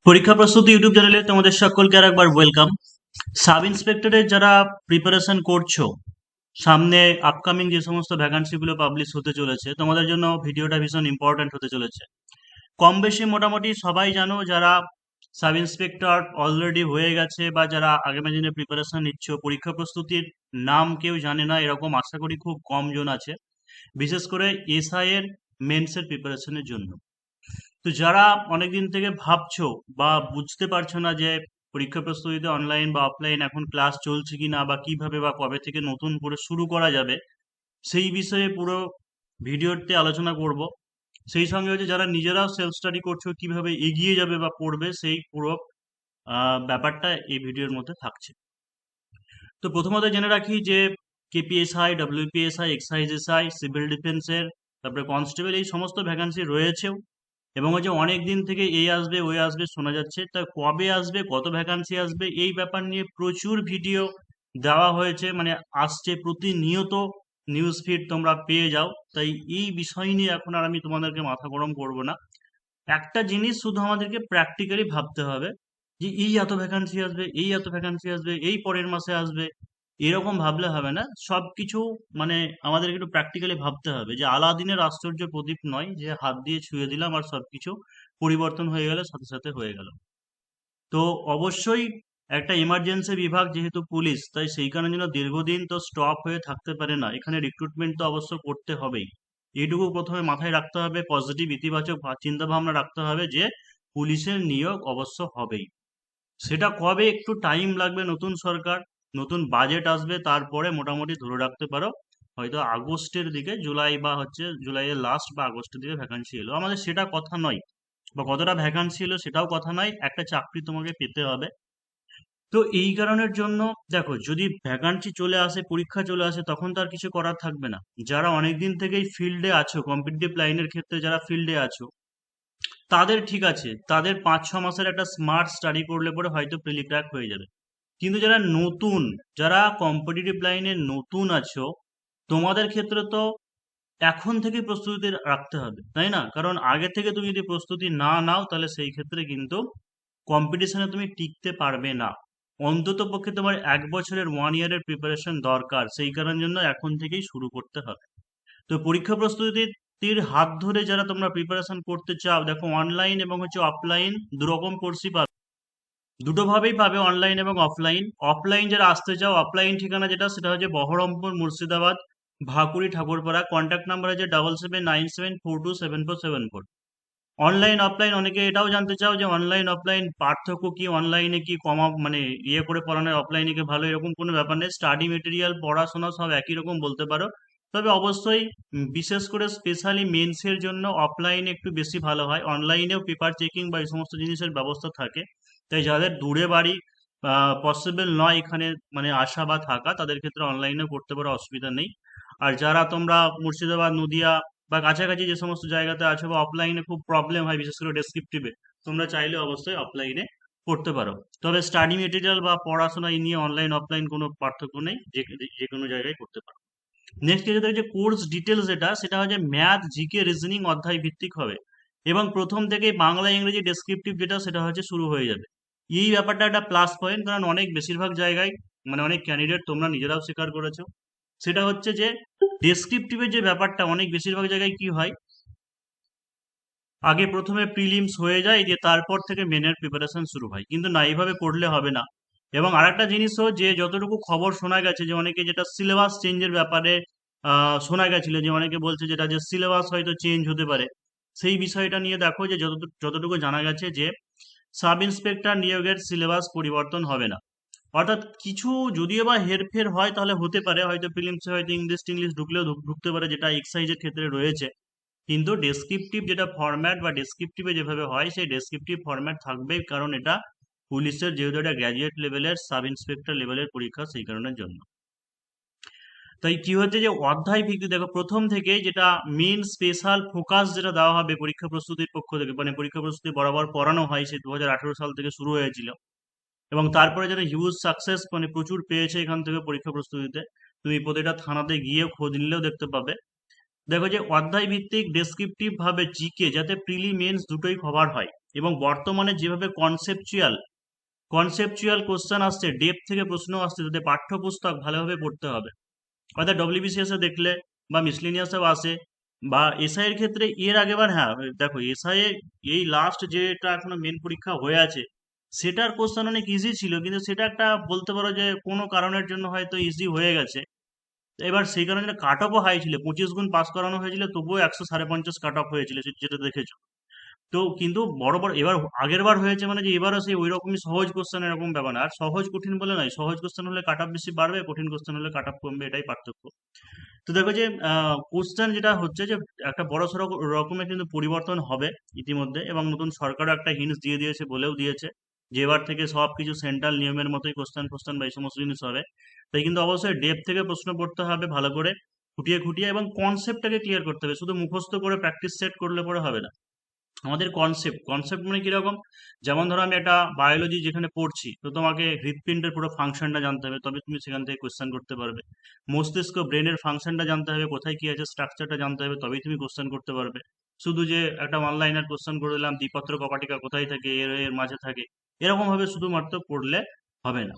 পরীক্ষা প্রস্তুতি ইউটিউব চ্যানেলে তোমাদের সকলকে আর একবার ওয়েলকাম। সাব ইন্সপেক্টরের যারা প্রিপারেশন করছো, সামনে আপকামিং যে সমস্ত ভ্যাকান্সিগুলো পাবলিশ হতে চলেছে, তোমাদের জন্য ভিডিওটা ভীষণ ইম্পর্ট্যান্ট হতে চলেছে। কম বেশি মোটামুটি সবাই জানো, যারা সাব ইন্সপেক্টর অলরেডি হয়ে গেছে বা যারা আগামী দিনে প্রিপারেশন নিচ্ছ, পরীক্ষা প্রস্তুতির নাম কেউ জানে না এরকম আশা করি খুব কম জন আছে, বিশেষ করে এসআই এর মেন্সের প্রিপারেশনের জন্য। তো যারা অনেকদিন থেকে ভাবছো বা বুঝতে পারছো না যে পরীক্ষা প্রস্তুতিতে অনলাইন বা অফলাইন এখন ক্লাস চলছে কি না, বা কিভাবে বা কবে থেকে নতুন করে শুরু করা যাবে, সেই বিষয়ে পুরো ভিডিওতে আলোচনা করব। সেই সঙ্গে হচ্ছে যারা নিজেরাও সেলফ স্টাডি করছো, কিভাবে এগিয়ে যাবে বা পড়বে, সেই পুরো ব্যাপারটা এই ভিডিওর মধ্যে থাকছে। তো প্রথমত জেনে রাখি যে KPSI, WPSI, excise SI, civil ডিফেন্সের, তারপরে কনস্টেবল, এই সমস্ত ভ্যাকান্সি রয়েছেও। এবং হচ্ছে অনেক দিন থেকে এই আসবে ওই আসবে শোনা যাচ্ছে, তা কবে আসবে, কত ভ্যাকান্সি আসবে, এই ব্যাপার নিয়ে প্রচুর ভিডিও দেওয়া হয়েছে, মানে আসছে প্রতিনিয়ত, নিউজ ফিড তোমরা পেয়ে যাও। তাই এই বিষয় নিয়ে এখন আর আমি তোমাদেরকে মাথা গরম করব না। একটা জিনিস শুধু আমাদেরকে প্র্যাকটিক্যালি ভাবতে হবে, যে এই এত ভ্যাকান্সি আসবে, এই এত ভ্যাকান্সি আসবে, এই পরের মাসে আসবে, এরকম ভাবলে হবে না। সবকিছু মানে আমাদেরকে একটু প্র্যাকটিক্যালি ভাবতে হবে, যে আলাদিনের আশ্চর্য প্রদীপ নয় যে হাত দিয়ে ছুঁয়ে দিলাম আর সবকিছু পরিবর্তন হয়ে গেলে সাথে সাথে হয়ে গেল। তো অবশ্যই একটা ইমার্জেন্সি বিভাগ যেহেতু পুলিশ, তাই সেই কারণে জন্য দীর্ঘদিন তো স্টপ হয়ে থাকতে পারে না, এখানে রিক্রুটমেন্ট তো অবশ্য করতে হবেই। এইটুকু প্রথমে মাথায় রাখতে হবে, পজিটিভ ইতিবাচক চিন্তা ভাবনা রাখতে হবে যে পুলিশের নিয়োগ অবশ্য হবেই। সেটা কবে একটু টাইম লাগবে, নতুন সরকার, নতুন বাজেট আসবে, তারপরে মোটামুটি ধরে রাখতে পারো হয়তো আগস্টের দিকে, জুলাই বা হচ্ছে জুলাইয়ের লাস্ট বা আগস্টের দিকে ভ্যাকান্সি এলো। আমাদের সেটা কথা নয়, বা কতটা ভ্যাকান্সি এলো সেটাও কথা নয়, একটা চাকরি তোমাকে পেতে হবে। তো এই কারণের জন্য দেখো, যদি ভ্যাকান্সি চলে আসে, পরীক্ষা চলে আসে, তখন তো আর কিছু করার থাকবে না। যারা অনেকদিন থেকেই ফিল্ডে আছো, কম্পিটিটিভ লাইনের ক্ষেত্রে যারা ফিল্ডে আছো, তাদের ঠিক আছে, তাদের 5-6 মাসের একটা স্মার্ট স্টাডি করলে পরে হয়তো প্রিলি ক্র্যাক হয়ে যাবে। কিন্তু যারা নতুন, যারা কম্পিটিটিভ লাইনে নতুন আছো, তোমাদের ক্ষেত্রে তো এখন থেকে প্রস্তুতি রাখতে হবে, তাই না? কারণ আগে থেকে তুমি যদি প্রস্তুতি না নাও, তাহলে সেই ক্ষেত্রে কিন্তু কম্পিটিশনে তুমি টিকতে পারবে না। অন্তত পক্ষে তোমার 1 বছরের 1 ইয়ারের প্রিপারেশন দরকার, সেই কারণের জন্য এখন থেকেই শুরু করতে হবে। তো পরীক্ষা প্রস্তুতির হাত ধরে যারা তোমরা প্রিপারেশন করতে চাও, দেখো অনলাইন এবং হচ্ছে অফলাইন দুরকম কোর্সই পাবে, দুটো ভাবেই পাবে, অনলাইন এবং অফলাইন। অফলাইন যারা আসতে চাও, অফলাইন ঠিকানা যেটা, সেটা হচ্ছে বহরমপুর, মুর্শিদাবাদ, ভাকুড়ি, ঠাকুরপাড়া। কন্ট্যাক্ট নাম্বার আছে 7797427474। অনলাইন অফলাইন, অনেকে এটাও জানতে চাও যে অনলাইন অফলাইন পার্থক্য কি, অনলাইনে কি কমা মানে ইয়ে করে পড়ানো, অফলাইনে কি ভালো, এরকম কোনো ব্যাপার নেই। স্টাডি মেটেরিয়াল, পড়াশোনা সব একই রকম বলতে পারো। তবে অবশ্যই বিশেষ করে স্পেশালি মেন্সের জন্য অফলাইনে একটু বেশি ভালো হয়। অনলাইনেও পেপার চেকিং বা এই সমস্ত জিনিসের ব্যবস্থা থাকে। তাই যাদের দূরে বাড়ি, পসিবল নয় এখানে মানে আসা বা থাকা, তাদের ক্ষেত্রে অনলাইনেও করতে পারো, অসুবিধা নেই। আর যারা তোমরা মুর্শিদাবাদ, নদিয়া বা কাছাকাছি যে সমস্ত জায়গাতে আছো, বা অফলাইনে খুব প্রবলেম হয় বিশেষ করে ডেসক্রিপটিভে, তোমরা চাইলে অবশ্যই অফলাইনে পড়তে পারো। তবে স্টাডি মেটেরিয়াল বা পড়াশোনা এই নিয়ে অনলাইন অফলাইন কোনো পার্থক্য নেই, যে যে কোনো জায়গায় করতে পারো। নেক্সট যেটা হচ্ছে কোর্স ডিটেলস, যেটা সেটা হচ্ছে ম্যাথ, জিকে, রিজনিং অধ্যায় ভিত্তিক হবে, এবং প্রথম থেকেই বাংলা ইংরেজি ডেসক্রিপটিভ যেটা, সেটা হচ্ছে শুরু হয়ে যাবে। এই ব্যাপারটা একটা প্লাস পয়েন্ট, কারণ অনেক বেশিরভাগ জায়গায় মানে অনেক ক্যান্ডিডেট, তোমরা নিজেরাও স্বীকার করেছো, সেটা হচ্ছে যে ডেসক্রিপটিভের যে ব্যাপারটা অনেক বেশিরভাগ জায়গায় কি হয়, আগে প্রথমে প্রিলিমস হয়ে যায়, যে তারপর থেকে মেনের প্রিপারেশন শুরু হয়, কিন্তু না, এইভাবে করলে হবে না। এবং আরেকটা জিনিসও, যে যতটুকু খবর শোনা গেছে, যে অনেকে যেটা সিলেবাস চেঞ্জের ব্যাপারে শোনা গেছিল, যে অনেকে বলছে যেটা যে সিলেবাস হয়তো চেঞ্জ হতে পারে, সেই বিষয়টা নিয়ে দেখো যে যতটুকু যতটুকু জানা গেছে যে সাব ইন্সপেক্টর নিয়োগের সিলেবাস পরিবর্তন হবে না। অর্থাৎ কিছু যদিও বা হেরফের হয়, তাহলে হতে পারে, হয়তো প্রিলিমসে হয়তো ইংলিশ টিংলিশ ঢুকলেও ঢুকতে পারে, যেটা এক্সাইজের ক্ষেত্রে রয়েছে। কিন্তু ডেসক্রিপটিভ যেটা ফরম্যাট বা ডেসক্রিপটিভে যেভাবে হয়, সেই ডেসক্রিপটিভ ফরম্যাট থাকবেই, কারণ এটা পুলিশের যেহেতু এটা গ্র্যাজুয়েট লেভেলের সাব ইন্সপেক্টর লেভেলের পরীক্ষা, সেই কারণের জন্য। তাই কি হচ্ছে, যে অধ্যায় ভিত্তিক দেখো, প্রথম থেকে যেটা মেন স্পেশাল ফোকাস যেটা দেওয়া হবে পরীক্ষা প্রস্তুতির পক্ষ থেকে, মানে পরীক্ষা প্রস্তুতি বরাবর পড়ানো হয়, সেই 2018 সাল থেকে শুরু হয়েছিল। এবং তারপরে যারা হিউজ সাকসেস মানে প্রচুর পেয়েছে এখান থেকে পরীক্ষা প্রস্তুতিতে, তুমি প্রতিটা থানাতে গিয়ে খোঁজ নিলেও দেখতে পাবে, দেখো যে অধ্যায় ভিত্তিক ডেসক্রিপটিভ ভাবে জিকে যাতে প্রিলি মেন্স দুটোই কভার হয়, এবং বর্তমানে যেভাবে কনসেপচুয়াল কোশ্চেন আসছে, ডেপথ থেকে প্রশ্ন আসছে, যাতে পাঠ্যপুস্তক ভালোভাবে পড়তে হবে। অর্থাৎ ডব্লিউবিসিএস এ দেখলে বা মিসলেনিয়াসেও আসে, বা এসআই এর ক্ষেত্রে এর আগেবার, হ্যাঁ দেখো এসআই এ এই লাস্ট যেটা এখনো মেন পরীক্ষা হয়ে আছে, সেটার কোশ্চেন অনেক ইজি ছিল, কিন্তু সেটা একটা বলতে পারো যে কোনো কারণের জন্য হয়তো ইজি হয়ে গেছে। এবার সেই কারণে কাট অফও হাই ছিল, 25 গুণ পাস করানো হয়েছিল, তবুও 150 কাট অফ হয়েছিল, যেটা দেখেছো। তো কিন্তু বড় বড় এবার আগের বার হয়েছে মানে যে এবারও সেই ওই রকমই সহজ কোশ্চেন, এরকম ব্যাপার না। আর সহজ কঠিন বলে নয়, সহজ কোশ্চেন হলে কাট অফ বেশি বাড়বে, কঠিন কোশ্চেন হলে কাট অফ কমবে, এটাই পার্থক্য। তো দেখো যে কোশ্চেন যেটা হচ্ছে যে একটা বড় সড়ো রকমের কিন্তু পরিবর্তন হবে ইতিমধ্যে, এবং নতুন সরকারও একটা হিন্টস দিয়ে দিয়েছে, বলেও দিয়েছে যে এবার থেকে সবকিছু সেন্ট্রাল নিয়মের মতোই কোশ্চেন ফোশ্চেন বা এই সমস্ত জিনিস হবে। তাই কিন্তু অবশ্যই ডেপ থেকে প্রশ্ন পড়তে হবে ভালো করে, খুঁটিয়ে খুঁটিয়ে, এবং কনসেপ্টটাকে ক্লিয়ার করতে হবে। শুধু মুখস্থ করে প্র্যাকটিস সেট করলে পরে হবে না। আমাদের কনসেপ্ট মানে কিরকম, যেমন ধরো আমি একটা বায়োলজি যেখানে পড়ছি, তো তোমাকে হৃৎপিণ্ডের পুরো ফাংশনটা জানতে হবে, তবে তুমি সেখান থেকে কোশ্চেন করতে পারবে। মস্তিষ্ক ব্রেনের ফাংশনটা জানতে হবে, কোথায় কি আছে স্ট্রাকচারটা জানতে হবে, তবেই তুমি কোশ্চেন করতে পারবে। শুধু যে একটা অনলাইনের কোশ্চেন করে দিলাম দ্বিপত্র কপাটিকা কোথায় থাকে, এর এর মাঝে থাকে, এরকম ভাবে শুধুমাত্র পড়লে হবে না।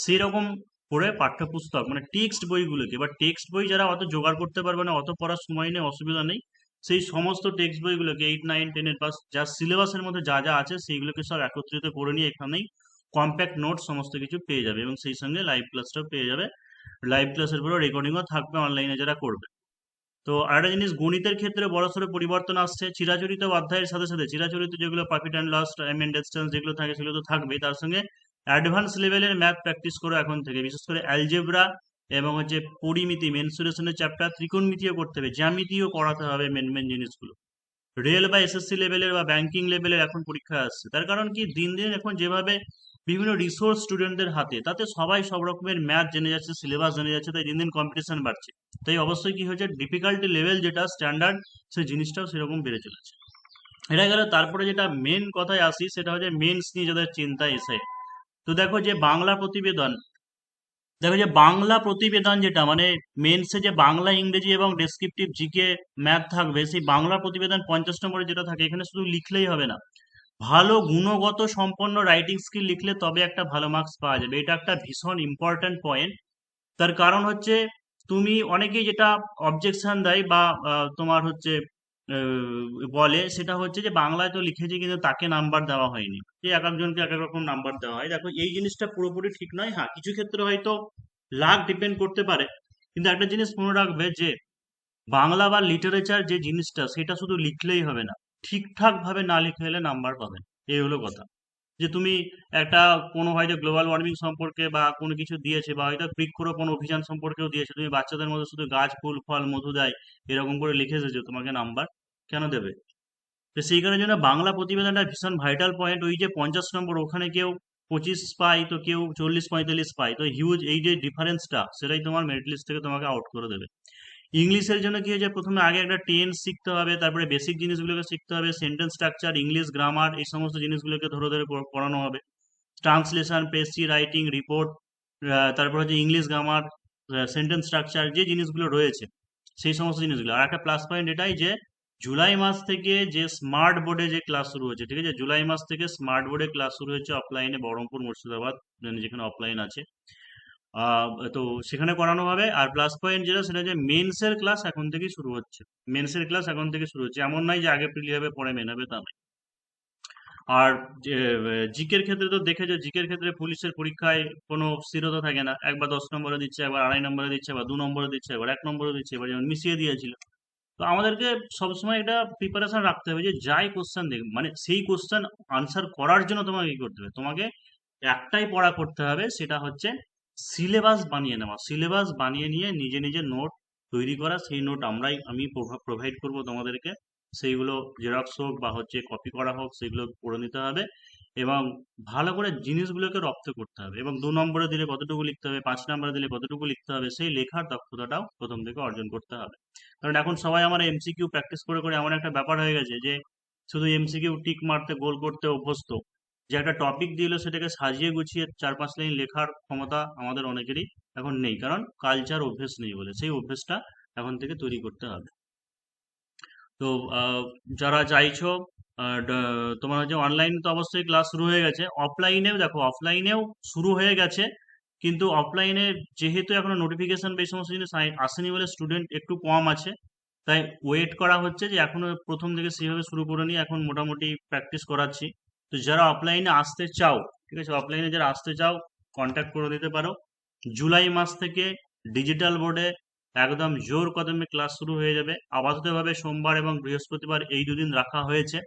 সেই রকম পড়ে পাঠ্যপুস্তক মানে টেক্সট বইগুলোকে, বা টেক্সট বই যারা অত জোগাড় করতে পারবে না, অত পড়ার সময় নেই, অসুবিধা নেই, সেই সমস্ত টেক্সট বইগুলোকে 8, 9, 10-এর পাস যা সিলেবাসের মধ্যে যা যা আছে সেইগুলোকে সব একত্রিত করে নিয়ে এখানেই কম্প্যাক্ট নোট সমস্ত কিছু পেয়ে যাবে, এবং সেই সঙ্গে লাইভ ক্লাসটাও পেয়ে যাবে। লাইভ ক্লাসের পরে রেকর্ডিংও থাকবে অনলাইনে যারা করবে। তো আরেকটা জিনিস, গণিতের ক্ষেত্রে বড়সড় পরিবর্তন আসছে। চিরাচরিত অধ্যায়ের সাথে সাথে চিরাচরিত যেগুলো profit and loss, time and distance যেগুলো থাকে সেগুলো তো থাকবেই, তার সঙ্গে অ্যাডভান্স লেভেলের ম্যাথ প্র্যাকটিস করো এখন থেকে, বিশেষ করে অ্যালজেব্রা, এবং হচ্ছে পরিমিতি, মেনসুরেশনের চ্যাপ্টার, ত্রিকোণমিতিও করতে হবে, জ্যামিতিও করাতে হবে, মেন মেন জিনিসগুলো। রেল বা এসএসসি লেভেলের বা ব্যাংকিং লেভেলের এখন পরীক্ষা আসছে, তার কারণ কি, দিন দিন এখন যেভাবে বিভিন্ন রিসোর্স স্টুডেন্টদের হাতে, তাতে সবাই সব রকমের ম্যাথ জেনে যাচ্ছে, সিলেবাস জেনে যাচ্ছে, তাই দিন দিন কম্পিটিশন বাড়ছে। তাই অবশ্যই কি হয়েছে, ডিফিকাল্টি লেভেল যেটা স্ট্যান্ডার্ড, সেই জিনিসটাও সেরকম বেড়ে চলেছে। এটা গেল। তারপরে যেটা মেন কথায় আসি, সেটা হচ্ছে মেন্স নিয়ে যাদের চিন্তা এসে। তো দেখো যে বাংলা প্রতিবেদন, যেটা মানে মেন্সে যে বাংলা, ইংরেজি এবং ডেসক্রিপটিভ জিকে ম্যাথ থাকবে, সেই বাংলা প্রতিবেদন 50 নম্বরে যেটা থাকে, এখানে শুধু লিখলেই হবে না, ভালো গুণগত সম্পন্ন রাইটিং স্কিল লিখলে তবে একটা ভালো মার্কস পাওয়া যাবে। এটা একটা ভীষণ ইম্পর্ট্যান্ট পয়েন্ট। তার কারণ হচ্ছে, তুমি অনেকেই যেটা অবজেকশন দেয় বা তোমার হচ্ছে বলে, সেটা হচ্ছে যে বাংলায় তো লিখেছে কিন্তু তাকে নাম্বার দেওয়া হয়নি, যে এক একজনকে এক এক রকম নাম্বার দেওয়া হয়। দেখো এই জিনিসটা পুরোপুরি ঠিক নয়। হ্যাঁ, কিছু ক্ষেত্রে হয়তো লাক ডিপেন্ড করতে পারে, কিন্তু একটা জিনিস মনে রাখবে যে বাংলা বা লিটারেচার যে জিনিসটা, সেটা শুধু লিখলেই হবে না, ঠিকঠাক ভাবে না লিখে এলে নাম্বার পাবে না। এই হলো কথা। যে তুমি একটা কোনো হয়তো গ্লোবাল ওয়ার্মিং সম্পর্কে বা কোনো কিছু দিয়েছে, বা হয়তো বৃক্ষরোপণ অভিযান সম্পর্কেও দিয়েছে, তুমি বাচ্চাদের মধ্যে শুধু গাছ ফুল ফল মধু দেয় এরকম করে লিখে এসেছো, তোমাকে নাম্বার কেন দেবে? তো সেই কারণের জন্য বাংলা প্রতিবেদনটা ভীষণ ভাইটাল পয়েন্ট। ওই যে 50 নম্বর, ওখানে কেউ 25 পায়, তো কেউ 40, 45 পায়, তো হিউজ এই যে ডিফারেন্সটা, সেটাই তোমার মেরিট লিস্ট থেকে তোমাকে আউট করে দেবে। ইংলিশের জন্য কি হয়েছে, প্রথমে আগে একটা টেন্স শিখতে হবে, তারপরে বেসিক জিনিসগুলোকে শিখতে হবে, সেন্টেন্স স্ট্রাকচার, ইংলিশ গ্রামার, এই সমস্ত জিনিসগুলোকে ধরে ধরে পড়ানো হবে। ট্রান্সলেশন, পেসি রাইটিং, রিপোর্ট, তারপর হচ্ছে ইংলিশ গ্রামার, সেন্টেন্স স্ট্রাকচার, যে জিনিসগুলো রয়েছে সেই সমস্ত জিনিসগুলো। আর একটা প্লাস পয়েন্ট এটাই যে জুলাই মাস থেকে যে স্মার্ট বোর্ডে যে ক্লাস শুরু হচ্ছে, ঠিক আছে, জুলাই মাস থেকে স্মার্ট বোর্ডে ক্লাস শুরু হচ্ছে অফলাইনে, বহরমপুর, মুর্শিদাবাদ, যেখানে অফলাইন আছে। আহ, তো সেখানে করানো হবে। আর প্লাস পয়েন্ট যেটা, সেটা যে মেন্সের ক্লাস এখন থেকেই শুরু হচ্ছে। মেন্সের ক্লাস এখন থেকে শুরু হচ্ছে, এমন নয় যে আগে প্রিলি হবে পরে মেন হবে, তা নয়। আর জিকের ক্ষেত্রে তো দেখেছো, জিকের ক্ষেত্রে পুলিশের পরীক্ষায় কোনো স্থিরতা থাকে না, একবার 10 নম্বরে দিচ্ছে, একবার 2.5 নম্বরে দিচ্ছে, একবার 2 নম্বরে দিচ্ছে, একবার 1 নম্বরে দিচ্ছে, এবার যেমন মিশিয়ে দিয়েছিল। তো আমাদেরকে সবসময় এটা প্রিপারেশন রাখতে হবে যে যাই কোশ্চেন দেখ, মানে সেই কোশ্চেন আনসার করার জন্য তোমাকে কি করতে হবে, তোমাকে একটাই পড়া করতে হবে, সেটা হচ্ছে সিলেবাস বানিয়ে নেওয়া। সিলেবাস বানিয়ে নিয়ে নিজে নিজে নোট তৈরি করা, সেই নোট আমি প্রোভাইড করব তোমাদেরকে। সেইগুলো জেরক্স হোক বা হচ্ছে কপি করা হোক, সেগুলো পড়ে নিতে হবে, এবং ভালো করে জিনিসগুলোকে রপ্ত করতে হবে, এবং 2 নম্বরে দিলে কতটুকু লিখতে হবে, 5 নম্বরে দিলে কতটুকু লিখতে হবে, সেই লেখার দক্ষতাটাও প্রথম থেকে অর্জন করতে হবে। কারণ এখন সবাই আমার এমসিকিউ প্র্যাকটিস করে করে এমন একটা ব্যাপার হয়ে গেছে যে শুধু এমসিকিউ টিক মারতে, গোল করতে অভ্যস্ত, যে একটা টপিক দিল সেটাকে সাজিয়ে গুছিয়ে 4-5 লাইন লেখার ক্ষমতা আমাদের অনেকেরই এখন নেই, কারণ কালচার অভ্যেস নেই বলে। সেই অভ্যেসটা এখন থেকে তৈরি করতে হবে। তো যারা চাইছো তোমার হচ্ছে অনলাইন তো অবশ্যই ক্লাস শুরু হয়ে গেছে, অফলাইনেও দেখো অফলাইনেও শুরু হয়ে গেছে, কিন্তু অফলাইনে যেহেতু এখনো নোটিফিকেশন বা এই সমস্ত জিনিস আসেনি বলে স্টুডেন্ট একটু কম আছে, তাই ওয়েট করা হচ্ছে যে এখনো প্রথম থেকে সেভাবে শুরু করে নিয়ে এখন মোটামুটি প্র্যাকটিস করাচ্ছি। তো যারা অফলাইনে আসতে চাও, ঠিক আছে, অফলাইনে যারা আসতে চাও কন্ট্যাক্ট করে দিতে পারো। জুলাই মাস থেকে ডিজিটাল বোর্ডে একদম জোর কদমে ক্লাস শুরু হয়ে যাবে। আপাততভাবে সোমবার এবং বৃহস্পতিবার এই দুদিন রাখা হয়েছে,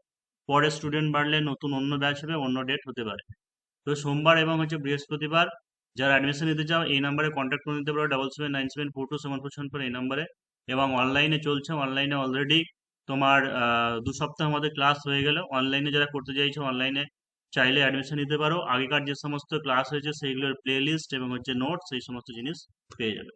পরে স্টুডেন্ট বাড়লে নতুন অন্য ব্যাচ হবে, অন্য ডেট হতে পারে। তো সোমবার এবং হচ্ছে বৃহস্পতিবার যারা অ্যাডমিশন নিতে চাও এই নাম্বারে কন্ট্যাক্ট করে নিতে পারো, 7797942747 এই নাম্বারে। এবং অনলাইনে চলছে, অনলাইনে অলরেডি তোমার 2 সপ্তাহ আমাদের ক্লাস হয়ে গেল। অনলাইনে যারা করতে চাইছো অনলাইনে চাইলে অ্যাডমিশন নিতে পারো, আগেকার যে সমস্ত ক্লাস হয়েছে সেইগুলোর প্লে লিস্ট এবং হচ্ছে নোটস এই সমস্ত জিনিস পেয়ে যাবে।